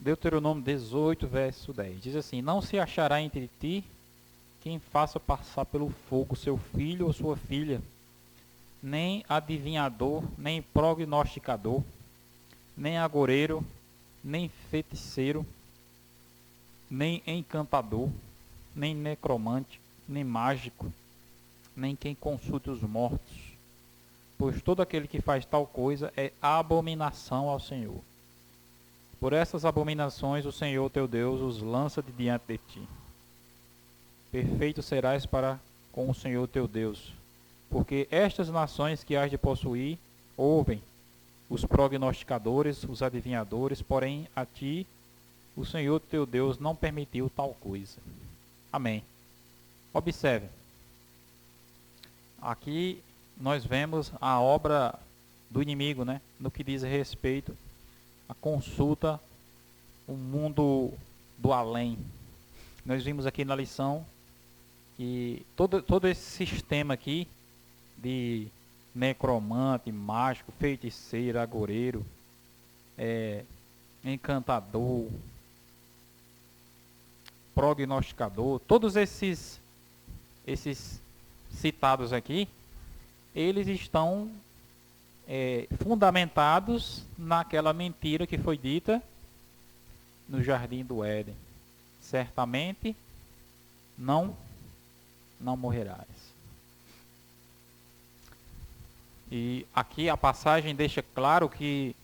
Deuteronômio 18, verso 10. Diz assim: Não se achará entre ti quem faça passar pelo fogo seu filho ou sua filha, nem adivinhador, nem prognosticador, nem agoreiro, nem feiticeiro, nem encantador, nem necromante, nem mágico, nem quem consulte os mortos, pois todo aquele que faz tal coisa é abominação ao Senhor. Por essas abominações o Senhor teu Deus os lança de diante de ti. Perfeito serás para com o Senhor teu Deus, porque estas nações que hás de possuir ouvem os prognosticadores, os adivinhadores, porém a ti o Senhor teu Deus não permitiu tal coisa. Amém. Observe, aqui nós vemos a obra do inimigo, né? No que diz respeito à consulta, o mundo do além. Nós vimos aqui na lição que todo esse sistema aqui de necromante, mágico, feiticeiro, agoreiro, encantador, prognosticador, todos esses citados aqui, eles estão fundamentados naquela mentira que foi dita no jardim do Éden. Certamente não morrerás. E aqui a passagem deixa claro que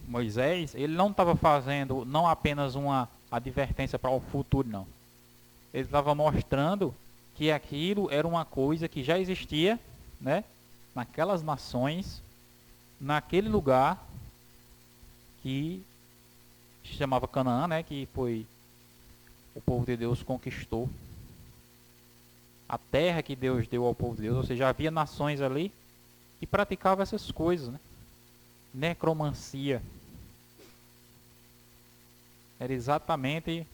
Moisés, ele não estava fazendo não apenas uma advertência para o futuro, não. Ele estava mostrando que aquilo era uma coisa que já existia, né, naquelas nações, naquele lugar que se chamava Canaã, né, que foi o povo de Deus conquistou. A terra que Deus deu ao povo de Deus, ou seja, havia nações ali que praticavam essas coisas, né? Necromancia. Era exatamente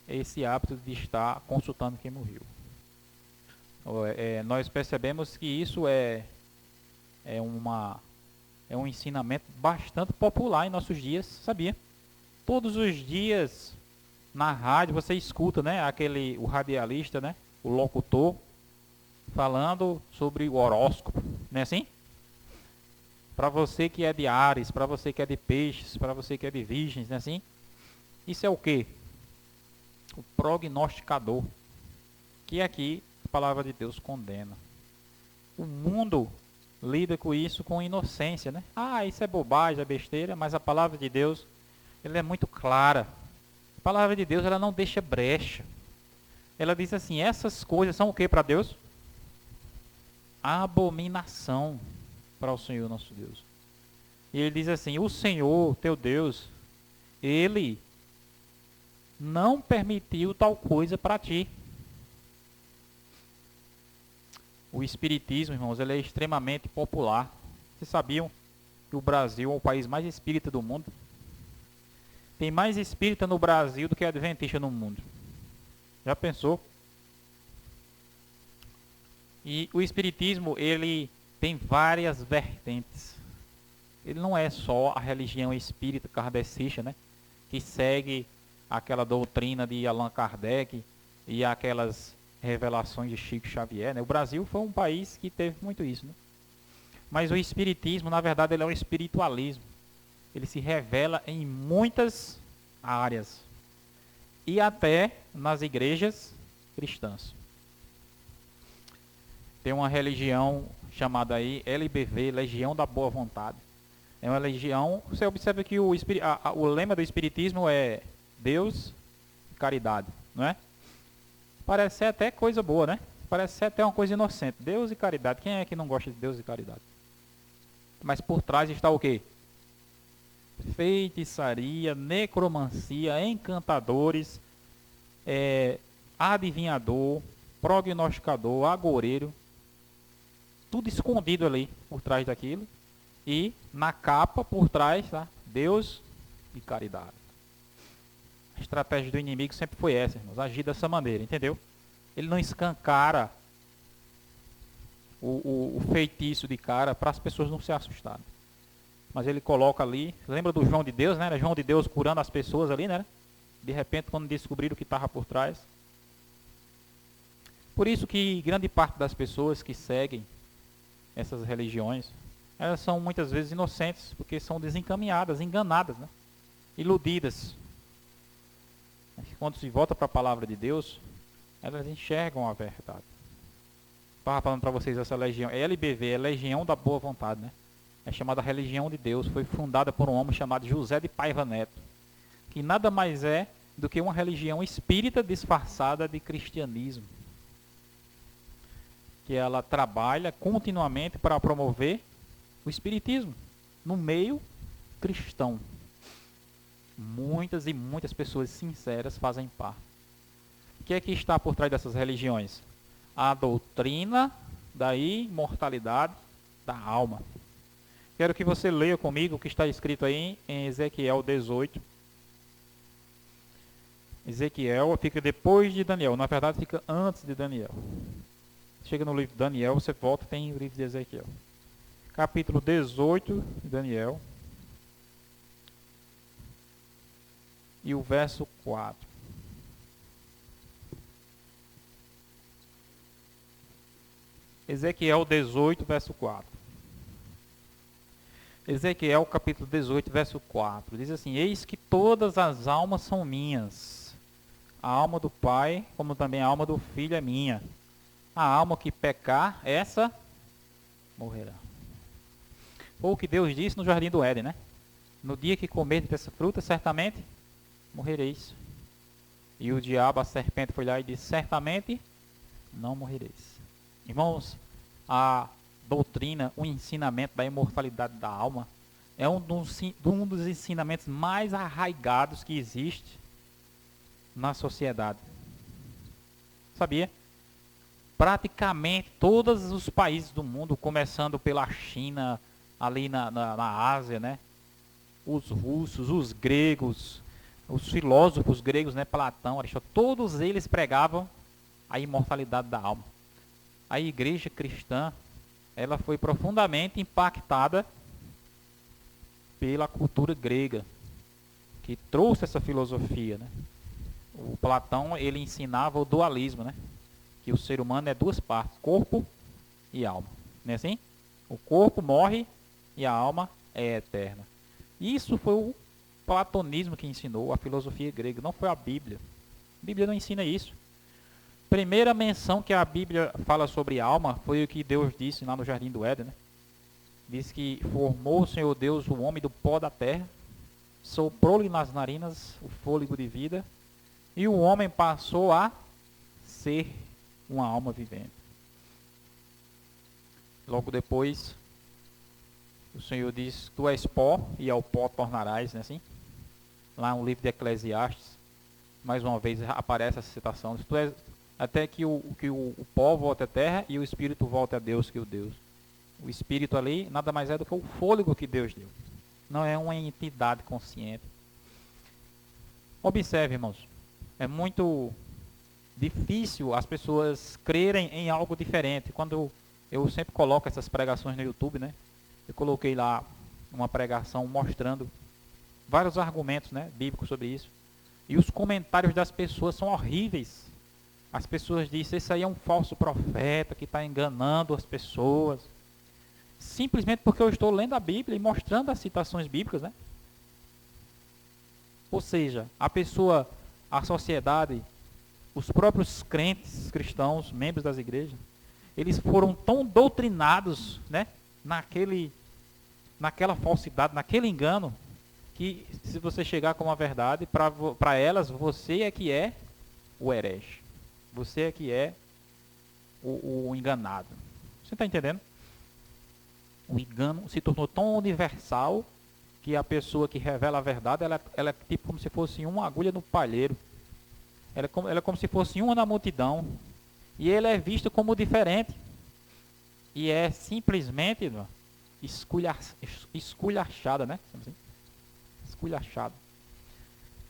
esse hábito de estar consultando quem morreu. Nós percebemos que isso é um ensinamento bastante popular em nossos dias, sabia? Todos os dias na rádio você escuta, né, o radialista, né, o locutor falando sobre o horóscopo, não é assim? Para você que é de Áries, para você que é de Peixes, para você que é de Virgens, não é assim? Isso é o quê? O prognosticador, que aqui a palavra de Deus condena. O mundo lida com isso com inocência, né? Ah, isso é bobagem, é besteira, mas a palavra de Deus, ela é muito clara. A palavra de Deus, ela não deixa brecha. Ela diz assim, essas coisas são o que para Deus? Abominação para o Senhor nosso Deus. E ele diz assim, o Senhor, teu Deus, ele não permitiu tal coisa para ti. O espiritismo, irmãos, ele é extremamente popular. Vocês sabiam que o Brasil é o país mais espírita do mundo? Tem mais espírita no Brasil do que adventista no mundo. Já pensou? E o espiritismo, ele tem várias vertentes. Ele não é só a religião espírita kardecista, né? Que segue aquela doutrina de Allan Kardec e aquelas revelações de Chico Xavier, né? O Brasil foi um país que teve muito isso, né? Mas o espiritismo, na verdade, ele é um espiritualismo. Ele se revela em muitas áreas. E até nas igrejas cristãs. Tem uma religião chamada aí LBV, Legião da Boa Vontade. É uma legião, você observa que o lema do espiritismo é Deus e caridade, não é? Parece ser até coisa boa, né? Parece ser até uma coisa inocente. Deus e caridade. Quem é que não gosta de Deus e caridade? Mas por trás está o quê? Feitiçaria, necromancia, encantadores, adivinhador, prognosticador, agoreiro. Tudo escondido ali por trás daquilo. E na capa, por trás, tá? Deus e caridade. A estratégia do inimigo sempre foi essa, irmãos. Agir dessa maneira, entendeu? Ele não escancara o feitiço de cara para as pessoas não se assustarem. mas ele coloca ali, lembra do João de Deus, né? Era João de Deus curando as pessoas ali, né? De repente, quando descobriram o que estava por trás. Por isso que grande parte das pessoas que seguem essas religiões, elas são muitas vezes inocentes, porque são desencaminhadas, enganadas, né? Iludidas. Quando se volta para a palavra de Deus, elas enxergam a verdade. Estava falando para vocês essa legião, é LBV, é Legião da Boa Vontade, né? É chamada Religião de Deus, foi fundada por um homem chamado José de Paiva Neto, que nada mais é do que uma religião espírita disfarçada de cristianismo, que ela trabalha continuamente para promover o espiritismo no meio cristão. Muitas e muitas pessoas sinceras fazem parte. O que é que está por trás dessas religiões? A doutrina da imortalidade da alma. Quero que você leia comigo o que está escrito aí em Ezequiel 18. Ezequiel fica depois de Daniel, na verdade fica antes de Daniel. Chega no livro de Daniel, você volta, tem o livro de Ezequiel. Capítulo 18 de Daniel. E o verso 4. Ezequiel 18, verso 4. Ezequiel capítulo 18, verso 4. Diz assim: Eis que todas as almas são minhas. A alma do Pai, como também a alma do Filho é minha. A alma que pecar, essa morrerá. Foi o que Deus disse no jardim do Éden, né? No dia que comerdes dessa fruta, certamente morrereis. E o diabo, a serpente, foi lá e disse: certamente não morrereis. Irmãos, a doutrina, o ensinamento da imortalidade da alma é um dos ensinamentos mais arraigados que existe na sociedade. Sabia? Praticamente todos os países do mundo, começando pela China, ali na Ásia, né? Os russos, os gregos, os filósofos gregos, né? Platão, Aristóteles, todos eles pregavam a imortalidade da alma. A igreja cristã, ela foi profundamente impactada pela cultura grega, que trouxe essa filosofia, né? O Platão, ele ensinava o dualismo, né? Que o ser humano é duas partes, corpo e alma. Não é assim? O corpo morre e a alma é eterna. Isso foi o platonismo que ensinou, a filosofia grega, não foi a Bíblia. A Bíblia não ensina isso. Primeira menção que a Bíblia fala sobre alma foi o que Deus disse lá no Jardim do Éden, né? Diz que formou o Senhor Deus o homem do pó da terra, soprou-lhe nas narinas o fôlego de vida, e o homem passou a ser uma alma vivente. Logo depois, o Senhor diz: tu és pó e ao pó tornarás, não é assim? Lá no livro de Eclesiastes, mais uma vez aparece essa citação: tu és, até que o pó volte à terra e o espírito volte a Deus que o Deus. O espírito ali nada mais é do que o fôlego que Deus deu. Não é uma entidade consciente. Observe, irmãos, é muito difícil as pessoas crerem em algo diferente. Quando eu sempre coloco essas pregações no YouTube, né? Eu coloquei lá uma pregação mostrando vários argumentos, né, bíblicos sobre isso. E os comentários das pessoas são horríveis. As pessoas dizem: esse aí é um falso profeta que está enganando as pessoas. Simplesmente porque eu estou lendo a Bíblia e mostrando as citações bíblicas, né? Ou seja, a pessoa, a sociedade, os próprios crentes cristãos, membros das igrejas, eles foram tão doutrinados, né, naquela falsidade, naquele engano, que se você chegar com uma verdade, para elas, você é que é o herege. Você é que é o enganado. Você está entendendo? O engano se tornou tão universal que a pessoa que revela a verdade, ela é tipo como se fosse uma agulha no palheiro. Ela é como se fosse uma na multidão. E ele é visto como diferente. E é simplesmente esculhachada, né? Esculhachada.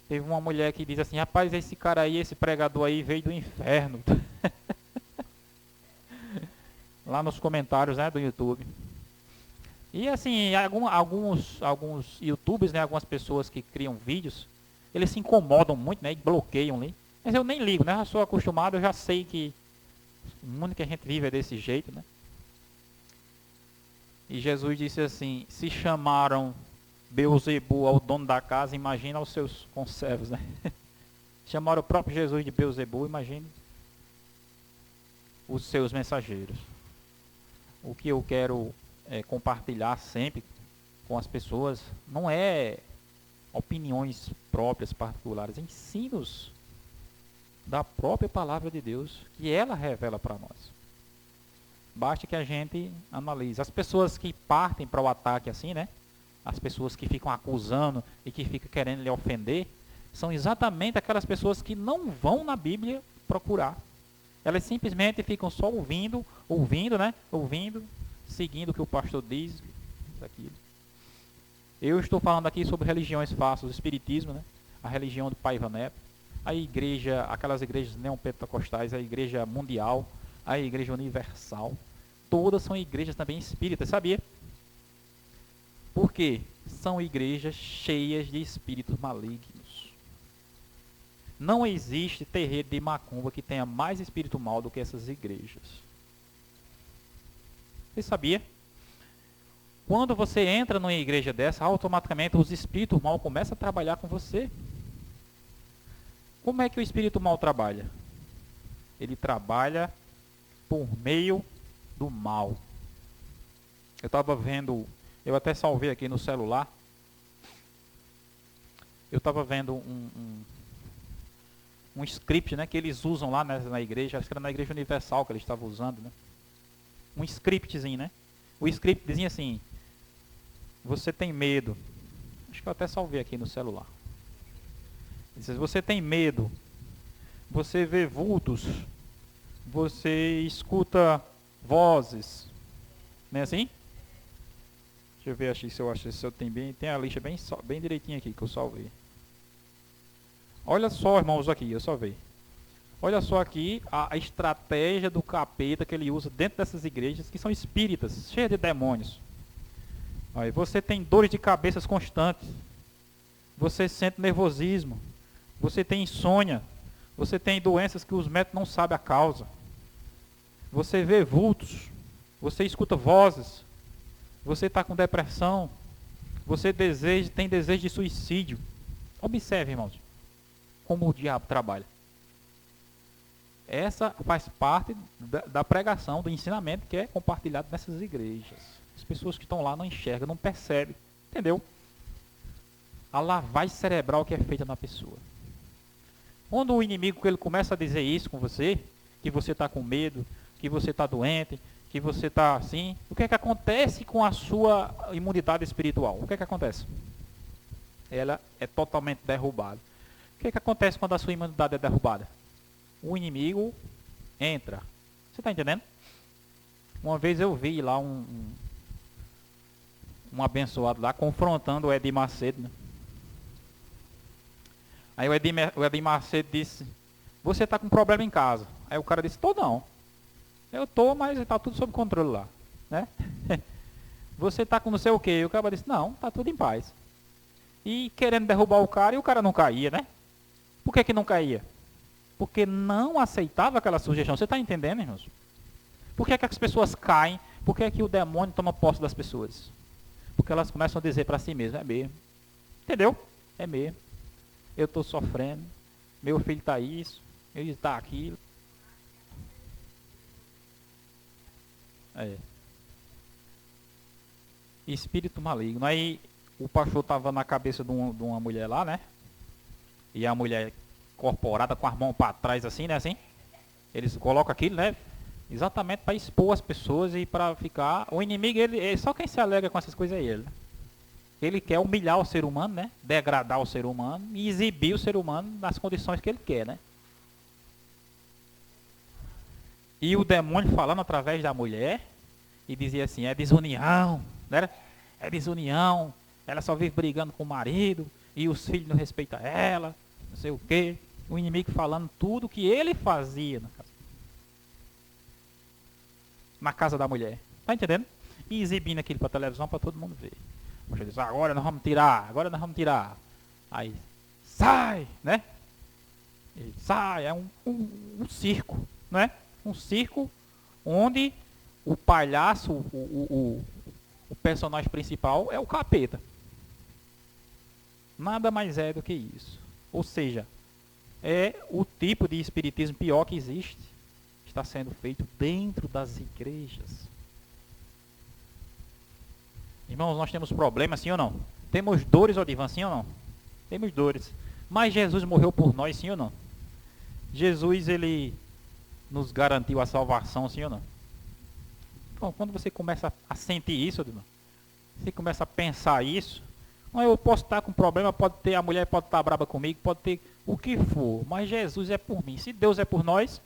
Teve uma mulher que diz assim: rapaz, esse cara aí, esse pregador aí veio do inferno. Lá nos comentários, né, do YouTube. E assim, alguns YouTubers, né, algumas pessoas que criam vídeos, eles se incomodam muito, né, e bloqueiam ali. Mas eu nem ligo, né, eu sou acostumado, eu já sei que o mundo que a gente vive é desse jeito, né. E Jesus disse assim, se chamaram Beuzebu ao dono da casa, imagina aos seus conservos, né. Chamaram o próprio Jesus de Beuzebu, imagine os seus mensageiros. O que eu quero compartilhar sempre com as pessoas não é opiniões próprias, particulares, ensinos da própria palavra de Deus, que ela revela para nós. Basta que a gente analise. As pessoas que partem para o ataque assim, né? As pessoas que ficam acusando e que ficam querendo lhe ofender, são exatamente aquelas pessoas que não vão na Bíblia procurar. Elas simplesmente ficam só ouvindo, né? Ouvindo, seguindo o que o pastor diz, daquilo. Eu estou falando aqui sobre religiões falsas, o espiritismo, né? A religião do Paiva Neto, a igreja, aquelas igrejas neopentecostais, a igreja mundial, a igreja universal, todas são igrejas também espíritas, sabia? Por quê? São igrejas cheias de espíritos malignos. Não existe terreiro de macumba que tenha mais espírito mal do que essas igrejas. Você sabia? Quando você entra numa igreja dessa, automaticamente os espíritos mal começam a trabalhar com você. Como é que o espírito mal trabalha? Ele trabalha por meio do mal. Eu estava vendo, eu até salvei aqui no celular. Eu estava vendo um script, né, que eles usam lá na igreja, acho que era na Igreja Universal que eles estavam usando, né? Um scriptzinho, né? O script dizia assim, você tem medo, acho que eu até salvei aqui no celular. Ele diz, você tem medo, você vê vultos, você escuta vozes, não é assim? Deixa eu ver se eu tenho bem, tem a lista bem direitinho aqui que eu salvei. Olha só, irmãos, aqui, eu só vi. Olha só aqui a estratégia do capeta que ele usa dentro dessas igrejas que são espíritas, cheias de demônios. Aí você tem dores de cabeças constantes. Você sente nervosismo. Você tem insônia. Você tem doenças que os médicos não sabem a causa. Você vê vultos. Você escuta vozes. Você está com depressão. Você tem desejo de suicídio. Observe, irmãos, como o diabo trabalha. Essa faz parte da pregação, do ensinamento que é compartilhado nessas igrejas. As pessoas que estão lá não enxergam, não percebem. Entendeu? A lavagem cerebral que é feita na pessoa. Quando o inimigo ele começa a dizer isso com você, que você está com medo, que você está doente, que você está assim, o que é que acontece com a sua imunidade espiritual? O que é que acontece? Ela é totalmente derrubada. O que é que acontece quando a sua imunidade é derrubada? O inimigo entra. Você está entendendo? Uma vez eu vi lá um abençoado lá confrontando o Edir Macedo, né? Aí o Edir Macedo disse, você está com problema em casa. Aí o cara disse, tô não. Eu tô, mas está tudo sob controle lá, né? Você está com não sei o que. O cara disse, não, está tudo em paz. E querendo derrubar o cara, e o cara não caía, né? Por que não caía? Porque não aceitava aquela sugestão. Você está entendendo, irmãos? Por que as pessoas caem? Por que o demônio toma posse das pessoas? Porque elas começam a dizer para si mesmas, é mesmo. Entendeu? É mesmo. Eu estou sofrendo. Meu filho está isso. Ele está aquilo. É. Espírito maligno. Aí o pastor estava na cabeça de uma mulher lá, né? E a mulher incorporada com as mãos para trás assim, né? Assim. Eles colocam aquilo, né? Exatamente para expor as pessoas e para ficar... O inimigo, só quem se alega com essas coisas é ele. Né? Ele quer humilhar o ser humano, né? Degradar o ser humano e exibir o ser humano nas condições que ele quer, né? E o demônio falando através da mulher e dizia assim, é desunião, né? É desunião, ela só vive brigando com o marido e os filhos não respeitam ela, não sei o quê. O inimigo falando tudo que ele fazia na casa da mulher. Tá entendendo? e exibindo aquilo para a televisão para todo mundo ver. O pastor diz, agora nós vamos tirar, agora nós vamos tirar. Aí, sai, né? Ele sai, é um circo, né? Um circo onde o palhaço, o personagem principal é o capeta. Nada mais é do que isso. Ou seja, é o tipo de espiritismo pior que existe. Está sendo feito dentro das igrejas. Irmãos, nós temos problemas, sim ou não? Temos dores, Odivan, sim ou não? Temos dores. Mas Jesus morreu por nós, sim ou não? Jesus, ele nos garantiu a salvação, sim ou não? Então, quando você começa a sentir isso, Odivan, você começa a pensar isso, eu posso estar com problema, pode ter, a mulher pode estar brava comigo, pode ter o que for, mas Jesus é por mim. Se Deus é por nós,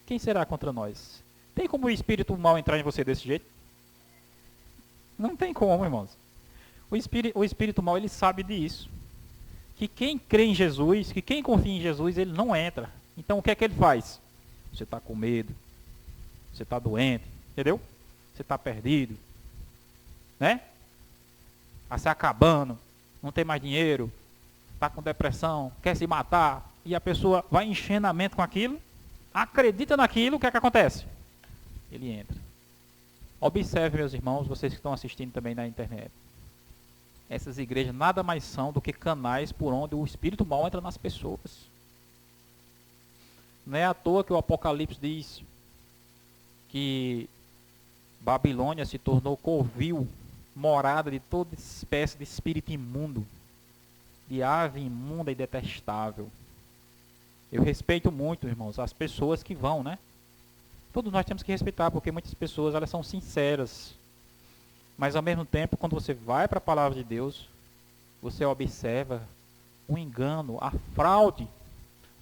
quem será contra nós? Tem como o espírito mal entrar em você desse jeito? Não tem como, irmãos. O espírito mal, ele sabe disso. Que quem crê em Jesus, que quem confia em Jesus, ele não entra. Então o que é que ele faz? Você está com medo, você está doente, entendeu? Você está perdido, né? Está se acabando, não tem mais dinheiro, está com depressão, quer se matar, e a pessoa vai enchendo a mente com aquilo, acredita naquilo, o que é que acontece? Ele entra. Observe, meus irmãos, vocês que estão assistindo também na internet. Essas igrejas nada mais são do que canais por onde o espírito mal entra nas pessoas. Não é à toa que o Apocalipse diz que Babilônia se tornou covil, morada de toda espécie de espírito imundo, de ave imunda e detestável. Eu respeito muito, irmãos, as pessoas que vão, né? Todos nós temos que respeitar, porque muitas pessoas, elas são sinceras. Mas ao mesmo tempo, quando você vai para a palavra de Deus, você observa o engano, a fraude,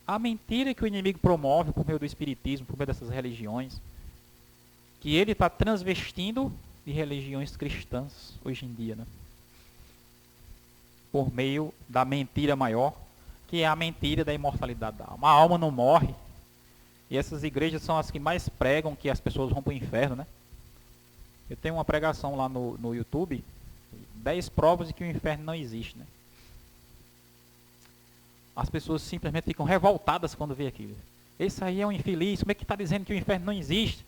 a mentira que o inimigo promove por meio do espiritismo, por meio dessas religiões, que ele está transvestindo de religiões cristãs hoje em dia, né? Por meio da mentira maior, que é a mentira da imortalidade da alma. A alma não morre. E essas igrejas são as que mais pregam que as pessoas vão para o inferno, né? Eu tenho uma pregação lá no YouTube, 10 provas de que o inferno não existe, né? As pessoas simplesmente ficam revoltadas quando vê aquilo. Esse aí é um infeliz, como é que está dizendo que o inferno não existe?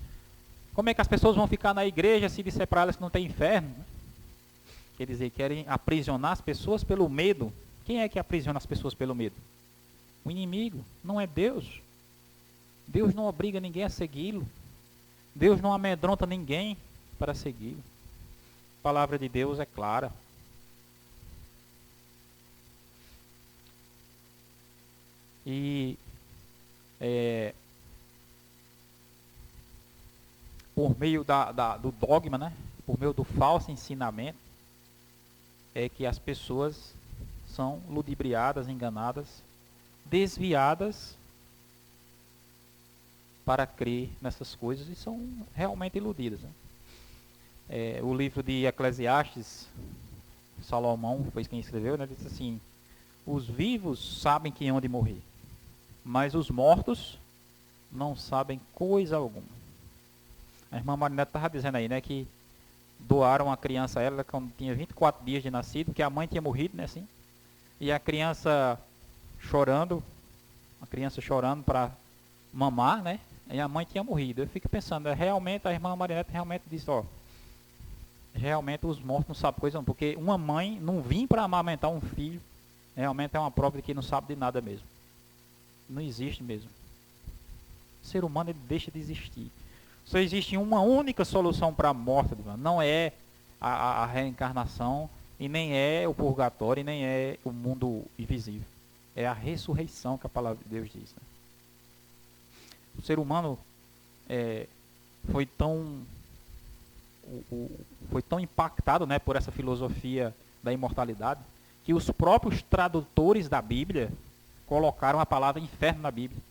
Como é que as pessoas vão ficar na igreja se disser para elas que não tem inferno? Quer dizer, querem aprisionar as pessoas pelo medo. Quem é que aprisiona as pessoas pelo medo? O inimigo, não é Deus. Deus não obriga ninguém a segui-lo. Deus não amedronta ninguém para segui-lo. A palavra de Deus é clara. E por meio do dogma, né? Por meio do falso ensinamento, é que as pessoas são ludibriadas, enganadas, desviadas para crer nessas coisas e são realmente iludidas, né? O livro de Eclesiastes, Salomão foi quem escreveu, né? Diz assim: os vivos sabem que hão de morrer, mas os mortos não sabem coisa alguma. A irmã Marinette estava dizendo aí, né, que doaram a criança a ela quando tinha 24 dias de nascido, que a mãe tinha morrido, né, assim, e a criança chorando para mamar, né, e a mãe tinha morrido. Eu fico pensando, realmente a irmã Marinette realmente disse, realmente os mortos não sabem coisa não, porque uma mãe não vir para amamentar um filho, realmente é uma prova de que não sabe de nada mesmo. Não existe mesmo. O ser humano, ele deixa de existir. Só existe uma única solução para a morte, não é a reencarnação, e nem é o purgatório, e nem é o mundo invisível. É a ressurreição que a palavra de Deus diz, né? O ser humano foi tão impactado, né, por essa filosofia da imortalidade, que os próprios tradutores da Bíblia colocaram a palavra inferno na Bíblia.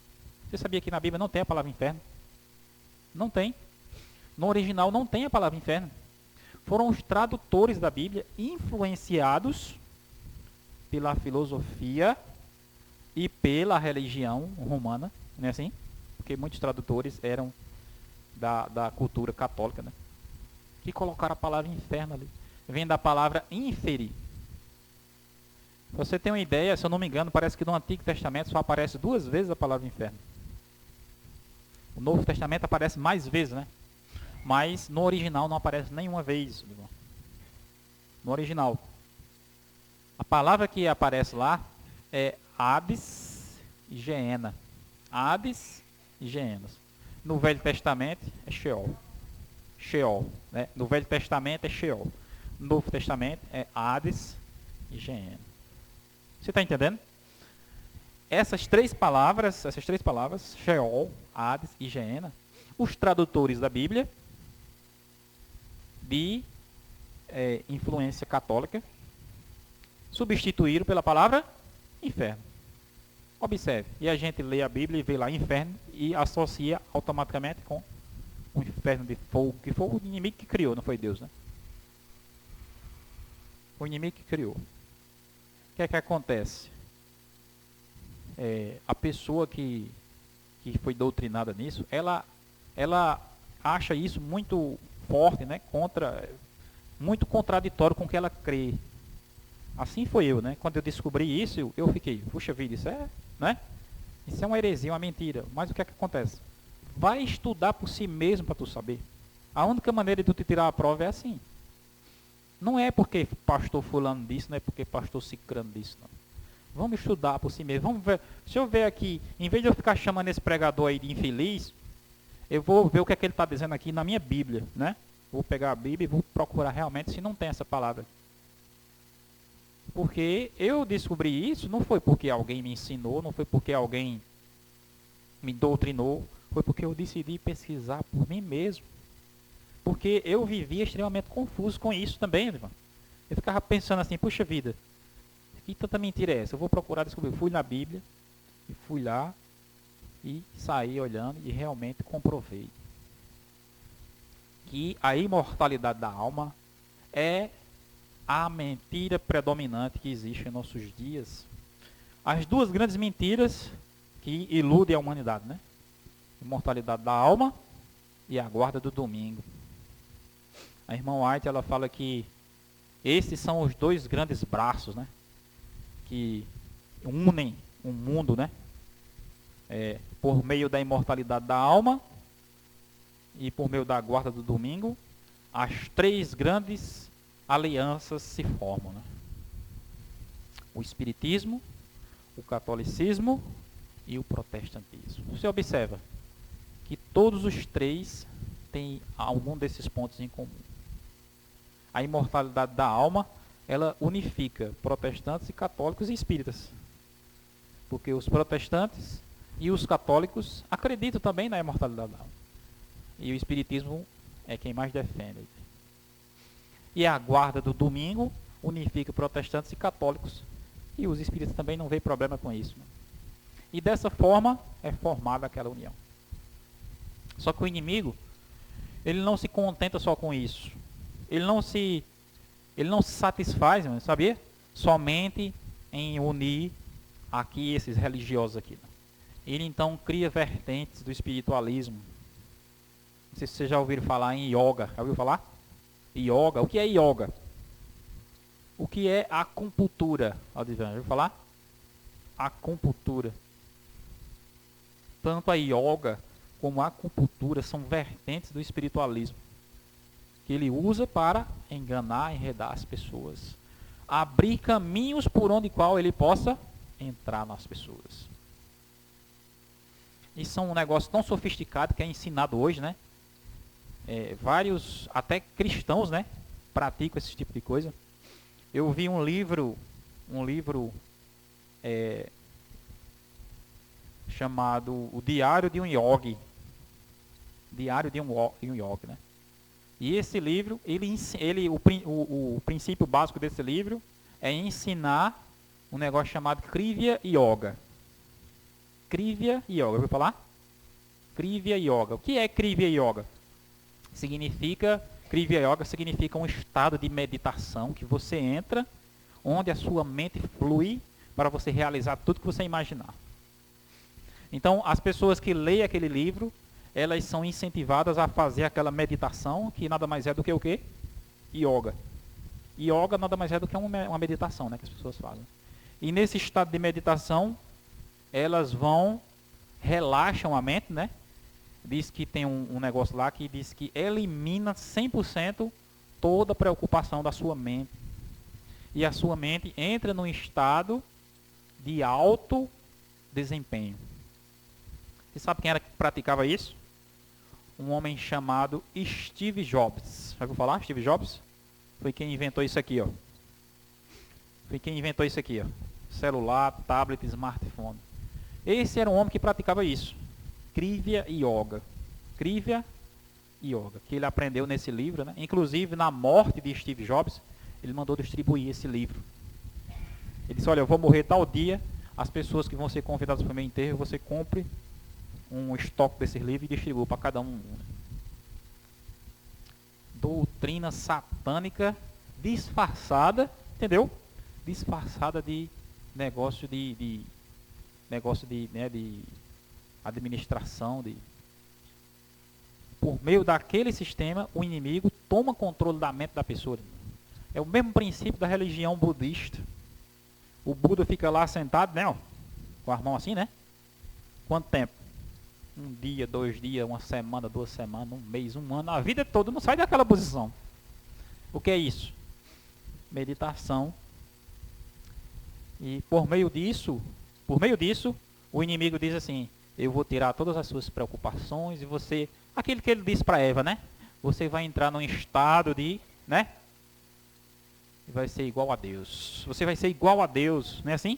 Você sabia que na Bíblia não tem a palavra inferno? Não tem. No original não tem a palavra inferno. Foram os tradutores da Bíblia influenciados pela filosofia e pela religião romana, não é assim? Porque muitos tradutores eram da cultura católica, né? que colocaram a palavra inferno ali? Vem da palavra inferir. Você tem uma ideia, se eu não me engano, parece que no Antigo Testamento só aparece 2 vezes a palavra inferno. O Novo Testamento aparece mais vezes, né? Mas no original não aparece nenhuma vez. No original. A palavra que aparece lá é Hades e Geena. Hades e Geenas. No Velho Testamento é Sheol. Sheol, né? No Velho Testamento é Sheol. No Novo Testamento é Hades e Geena. Você está entendendo? Essas três palavras, Sheol, Hades e Geena, os tradutores da Bíblia, de influência católica, substituíram pela palavra inferno. Observe, e a gente lê a Bíblia e vê lá inferno e associa automaticamente com o inferno de fogo, que foi o inimigo que criou, não foi Deus, né? O inimigo que criou. O que é que acontece? A pessoa que foi doutrinada nisso, ela acha isso muito forte, né? Muito contraditório com o que ela crê. Assim foi eu, né? Quando eu descobri isso, eu fiquei, puxa vida, isso é uma heresia, uma mentira. Mas o que é que acontece? Vai estudar por si mesmo para tu saber. A única maneira de tu te tirar a prova é assim. Não é porque pastor fulano disse, não é porque pastor cicrano disse, não. Vamos estudar por si mesmo. Vamos ver. Se eu ver aqui, em vez de eu ficar chamando esse pregador aí de infeliz, eu vou ver o que é que ele está dizendo aqui na minha Bíblia, né? Vou pegar a Bíblia e vou procurar realmente se não tem essa palavra. Porque eu descobri isso, não foi porque alguém me ensinou, não foi porque alguém me doutrinou, foi porque eu decidi pesquisar por mim mesmo. Porque eu vivia extremamente confuso com isso também, irmão. Eu ficava pensando assim, puxa vida, que tanta mentira é essa? Eu vou procurar descobrir. Fui na Bíblia, e fui lá, e saí olhando, e realmente comprovei que a imortalidade da alma é a mentira predominante que existe em nossos dias. As 2 grandes mentiras que iludem a humanidade, né? Imortalidade da alma e a guarda do domingo. A irmã White, ela fala que esses são os 2 grandes braços, né? Que unem o mundo, né? Por meio da imortalidade da alma e por meio da guarda do domingo, as 3 grandes alianças se formam, né? O espiritismo, o catolicismo e o protestantismo. Você observa que todos os 3 têm algum desses pontos em comum. A imortalidade da alma, ela unifica protestantes e católicos e espíritas. Porque os protestantes e os católicos acreditam também na imortalidade da alma. E o espiritismo é quem mais defende. E a guarda do domingo unifica protestantes e católicos. E os espíritas também não veem problema com isso, né? E dessa forma é formada aquela união. Só que o inimigo, ele não se contenta só com isso. Ele não se satisfaz, sabia? Somente em unir aqui esses religiosos aqui. Ele então cria vertentes do espiritualismo. Não sei se vocês já ouviram falar em yoga. Já ouviu falar? Yoga. O que é yoga? O que é acupuntura? Já ouviu falar? Acupuntura. Tanto a yoga como a acupuntura são vertentes do espiritualismo, que ele usa para enganar, enredar as pessoas, abrir caminhos por onde qual ele possa entrar nas pessoas. Isso é um negócio tão sofisticado que é ensinado hoje, né? Vários, até cristãos, né, praticam esse tipo de coisa. Eu vi um livro chamado O Diário de um Yogi. Diário de um Yogi, né? E esse livro, o princípio básico desse livro é ensinar um negócio chamado Kriya Yoga. Kriya Yoga, ouviu falar? Kriya Yoga. O que é Kriya Yoga? Kriya Yoga significa um estado de meditação que você entra, onde a sua mente flui para você realizar tudo que você imaginar. Então, as pessoas que leem aquele livro, elas são incentivadas a fazer aquela meditação, que nada mais é do que o quê? Yoga. Yoga nada mais é do que uma meditação, né, que as pessoas fazem. E nesse estado de meditação, elas relaxam a mente, né? Diz que tem um negócio lá que diz que elimina 100% toda a preocupação da sua mente. E a sua mente entra num estado de alto desempenho. Você sabe quem era que praticava isso? Um homem chamado Steve Jobs. Já ouviu falar? Steve Jobs? Foi quem inventou isso aqui, ó. Foi quem inventou isso aqui, ó. Celular, tablet, smartphone. Esse era um homem que praticava isso. Kriya Yoga. Kriya Yoga. Que ele aprendeu nesse livro, né? Inclusive, na morte de Steve Jobs, ele mandou distribuir esse livro. Ele disse, olha, eu vou morrer tal dia, as pessoas que vão ser convidadas para o meu enterro, você compre um estoque desses livros e distribua para cada um. Doutrina satânica disfarçada, entendeu? Disfarçada de negócio de administração. Por meio daquele sistema, o inimigo toma controle da mente da pessoa. É o mesmo princípio da religião budista. O Buda fica lá sentado, né, ó, com as mãos assim, né? Quanto tempo? Um dia, 2 dias, 1 semana, 2 semanas, 1 mês, 1 ano, a vida toda não sai daquela posição. O que é isso? Meditação. E por meio disso, o inimigo diz assim, eu vou tirar todas as suas preocupações e você, aquilo que ele disse para Eva, né? Você vai entrar num estado de, né? Vai ser igual a Deus. Você vai ser igual a Deus, não é assim?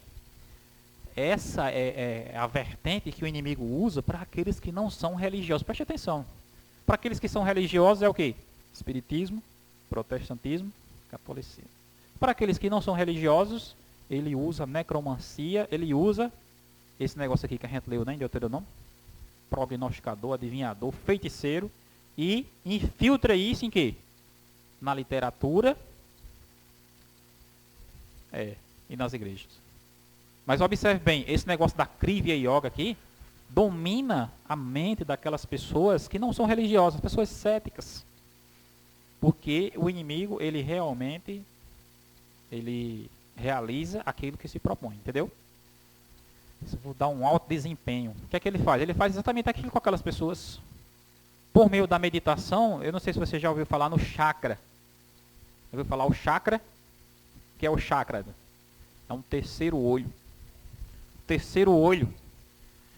Essa é a vertente que o inimigo usa para aqueles que não são religiosos. Preste atenção. Para aqueles que são religiosos é o quê? Espiritismo, protestantismo, catolicismo. Para aqueles que não são religiosos, ele usa necromancia, ele usa esse negócio aqui que a gente leu, né, em Deuteronômio, prognosticador, adivinhador, feiticeiro, e infiltra isso em quê? Na literatura e nas igrejas. Mas observe bem, esse negócio da Kriya Yoga aqui domina a mente daquelas pessoas que não são religiosas, pessoas céticas. Porque o inimigo, ele realmente realiza aquilo que se propõe, entendeu? Isso vou dar um alto desempenho. O que é que ele faz? Ele faz exatamente aquilo com aquelas pessoas. Por meio da meditação, eu não sei se você já ouviu falar no chakra. Já ouviu falar o chakra? O que é o chakra? É um terceiro olho. O terceiro olho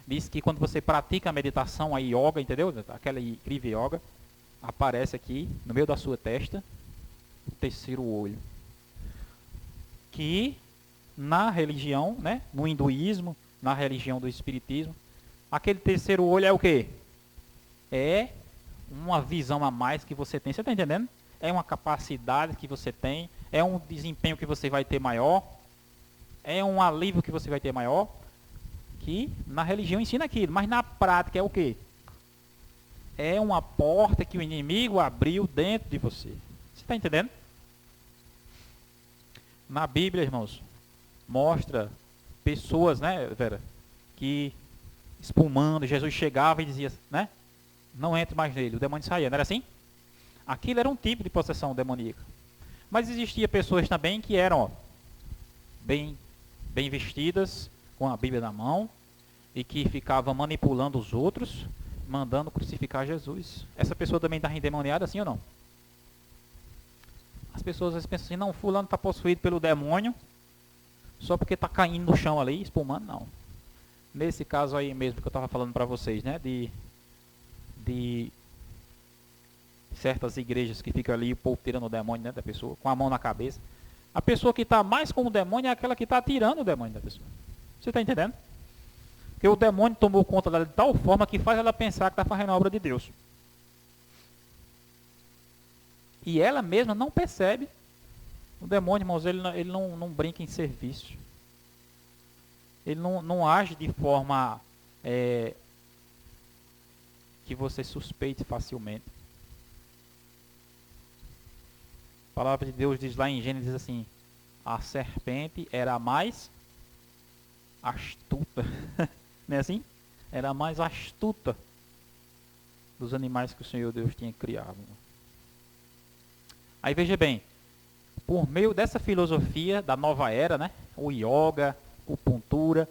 diz que quando você pratica a meditação, a yoga, entendeu? Aquela Kriya Yoga, aparece aqui no meio da sua testa o terceiro olho. Que na religião, né, no hinduísmo, na religião do espiritismo, aquele terceiro olho é o quê? É uma visão a mais que você tem. Você está entendendo? É uma capacidade que você tem, é um desempenho que você vai ter maior, é um alívio que você vai ter maior, que na religião ensina aquilo, mas na prática é o quê? É uma porta que o inimigo abriu dentro de você. Você está entendendo? Na Bíblia, irmãos, mostra pessoas, né, Vera, que espumando, Jesus chegava e dizia, né, não entre mais nele, o demônio saía, não era assim? Aquilo era um tipo de possessão demoníaca. Mas existia pessoas também que eram, ó, bem vestidas, com a Bíblia na mão, e que ficavam manipulando os outros, mandando crucificar Jesus. Essa pessoa também está endemoniada, assim ou não? As pessoas às vezes pensam assim, não, fulano está possuído pelo demônio, só porque está caindo no chão ali, espumando, não. Nesse caso aí mesmo que eu estava falando para vocês, né, de certas igrejas que ficam ali, o povo tirando o demônio, né, da pessoa, com a mão na cabeça. A pessoa que está mais com o demônio é aquela que está tirando o demônio da pessoa. Você está entendendo? Porque o demônio tomou conta dela de tal forma que faz ela pensar que está fazendo a obra de Deus. E ela mesma não percebe. O demônio, irmãos, ele não brinca em serviço. Ele não age de forma que você suspeite facilmente. A palavra de Deus diz lá em Gênesis assim, a serpente era a mais astuta. Não é assim? Era a mais astuta dos animais que o Senhor Deus tinha criado. Aí veja bem, por meio dessa filosofia da nova era, né? O yoga, acupuntura,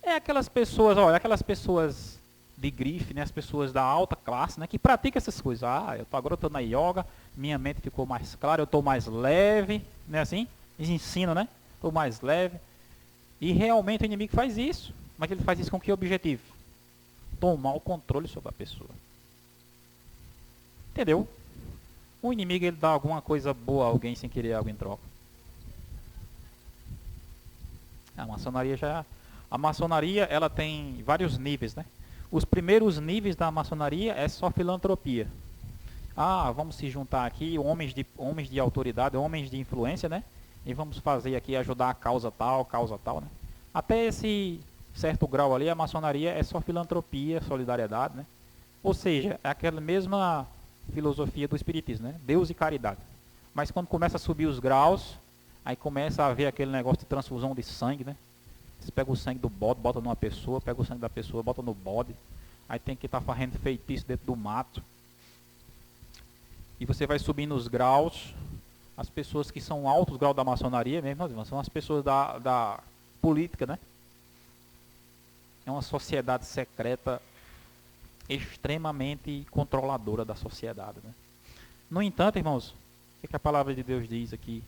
é aquelas pessoas, olha, aquelas pessoas de grife, né? As pessoas da alta classe, né? Que praticam essas coisas. Agora eu estou na yoga, minha mente ficou mais clara, eu estou mais leve, né? Assim, eles ensinam, né? Estou mais leve. E realmente o inimigo faz isso. Mas ele faz isso com que objetivo? Tomar o controle sobre a pessoa. Entendeu? O inimigo, ele dá alguma coisa boa a alguém sem querer algo em troca. A maçonaria, ela tem vários níveis, né? Os primeiros níveis da maçonaria é só filantropia. Vamos se juntar aqui, homens de autoridade, homens de influência, né? E vamos fazer aqui, ajudar a causa tal, né? Até esse certo grau ali, a maçonaria é só filantropia, solidariedade, né? Ou seja, é aquela mesma filosofia do espiritismo, né? Deus e caridade. Mas quando começa a subir os graus, aí começa a haver aquele negócio de transfusão de sangue, né? Você pega o sangue do bode, bota numa pessoa, pega o sangue da pessoa, bota no bode. Aí tem que estar fazendo feitiço dentro do mato. E você vai subindo os graus. As pessoas que são altos graus da maçonaria mesmo, são as pessoas da política, né? É uma sociedade secreta extremamente controladora da sociedade, né? No entanto, irmãos, o que a palavra de Deus diz aqui?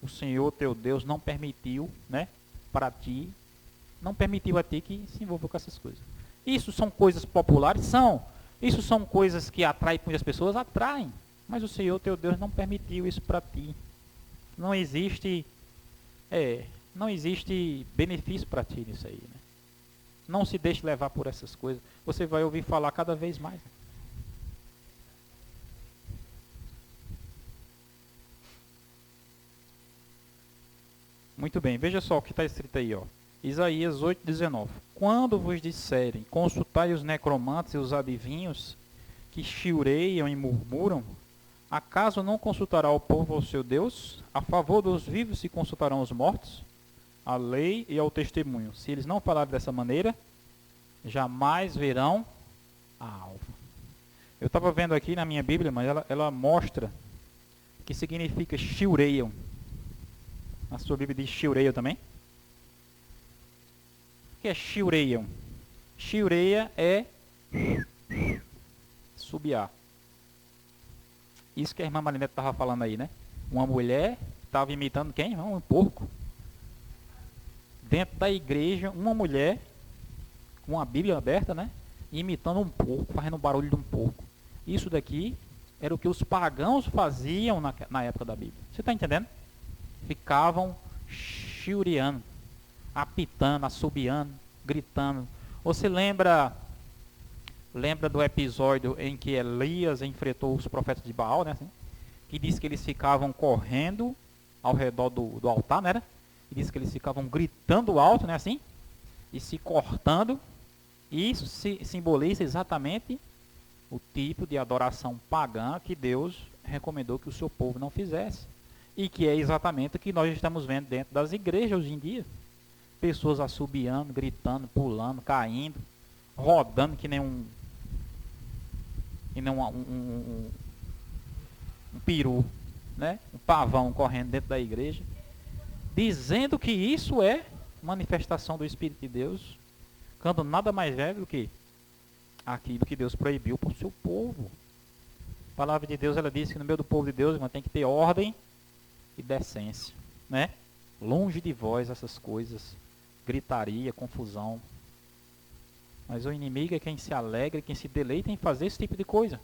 O Senhor teu Deus não permitiu, né, não permitiu a ti que se envolva com essas coisas. Isso são coisas populares? São. Isso são coisas que atraem muitas pessoas? Atraem. Mas o Senhor teu Deus não permitiu isso para ti. Não existe benefício para ti nisso aí, né? Não se deixe levar por essas coisas. Você vai ouvir falar cada vez mais, né? Muito bem, veja só o que está escrito aí, ó. Isaías 8,19. Quando vos disserem, consultai os necromantes e os adivinhos, que chiureiam e murmuram, acaso não consultará o povo ao seu Deus? A favor dos vivos se consultarão os mortos? A lei e ao testemunho. Se eles não falarem dessa maneira, jamais verão a alva. Eu estava vendo aqui na minha Bíblia, mas ela mostra que significa chiureiam. Na sua Bíblia diz chiureiam também? O que é chiureiam? Chiureia é subiar. Isso que a irmã Marinette estava falando aí, né? Uma mulher estava imitando quem? Um porco. Dentro da igreja, uma mulher com a Bíblia aberta, né? Imitando um porco, fazendo o barulho de um porco. Isso daqui era o que os pagãos faziam na época da Bíblia. Você está entendendo? Ficavam chiureando, apitando, assobiando, gritando. Você lembra do episódio em que Elias enfrentou os profetas de Baal, né? Assim, que diz que eles ficavam correndo ao redor do altar, né? E diz que eles ficavam gritando alto, né? Assim, e se cortando. E isso simboliza exatamente o tipo de adoração pagã que Deus recomendou que o seu povo não fizesse. E que é exatamente o que nós estamos vendo dentro das igrejas hoje em dia. Pessoas assobiando, gritando, pulando, caindo, rodando que nem um peru, né? Um pavão correndo dentro da igreja, dizendo que isso é manifestação do Espírito de Deus, quando nada mais é do que aquilo que Deus proibiu para o seu povo. A palavra de Deus, ela diz que no meio do povo de Deus tem que ter ordem e decência, né? Longe de vós essas coisas, gritaria, confusão. Mas o inimigo é quem se alegra, quem se deleita em fazer esse tipo de coisa.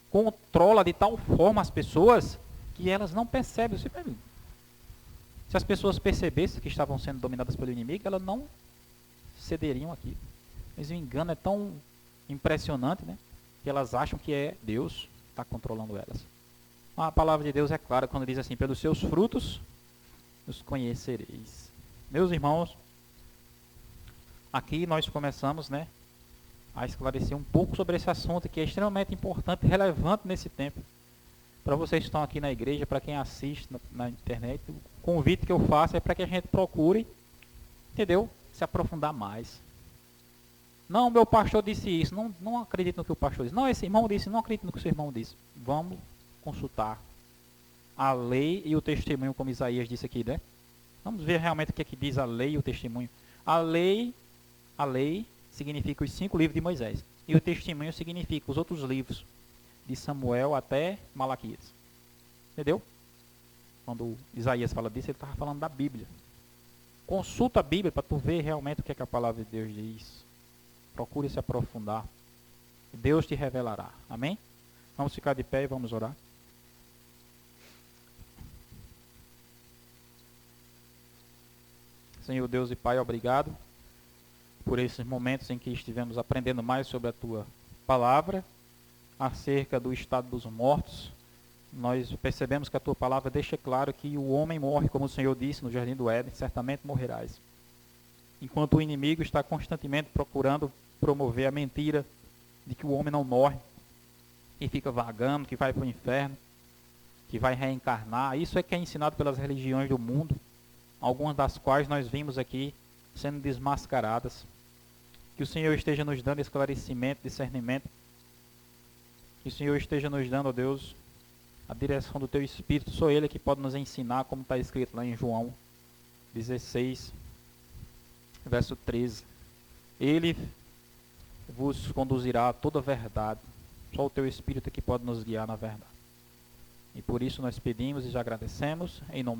Controla de tal forma as pessoas que elas não percebem. Se as pessoas percebessem que estavam sendo dominadas pelo inimigo, elas não cederiam aqui. Mas o engano é tão impressionante, né? Que elas acham que é Deus que está controlando elas. A palavra de Deus é clara quando diz assim: pelos seus frutos os conhecereis. Meus irmãos, aqui nós começamos, né, a esclarecer um pouco sobre esse assunto que é extremamente importante e relevante nesse tempo. Para vocês que estão aqui na igreja, para quem assiste na internet, o convite que eu faço é para que a gente procure, entendeu? Se aprofundar mais. Não, meu pastor disse isso. Não, não acredito no que o pastor disse. Não, esse irmão disse. Não acredito no que o seu irmão disse. Vamos consultar a lei e o testemunho, como Isaías disse aqui, né? Vamos ver realmente o que é que diz a lei e o testemunho. A lei significa os 5 livros de Moisés. E o testemunho significa os outros livros, de Samuel até Malaquias. Entendeu? Quando Isaías fala disso, ele estava falando da Bíblia. Consulta a Bíblia para tu ver realmente o que é que a palavra de Deus diz. Procure se aprofundar. Deus te revelará. Amém? Vamos ficar de pé e vamos orar. Senhor Deus e Pai, obrigado por esses momentos em que estivemos aprendendo mais sobre a Tua palavra, acerca do estado dos mortos. Nós percebemos que a Tua palavra deixa claro que o homem morre, como o Senhor disse no Jardim do Éden, certamente morrerás. Enquanto o inimigo está constantemente procurando promover a mentira de que o homem não morre e fica vagando, que vai para o inferno, que vai reencarnar. Isso é que é ensinado pelas religiões do mundo, algumas das quais nós vimos aqui sendo desmascaradas. Que o Senhor esteja nos dando esclarecimento, discernimento. Que o Senhor esteja nos dando, ó Deus, a direção do Teu Espírito. Só Ele que pode nos ensinar, como está escrito lá em João 16, verso 13. Ele vos conduzirá a toda a verdade. Só o Teu Espírito que pode nos guiar na verdade. E por isso nós pedimos e já agradecemos, em nome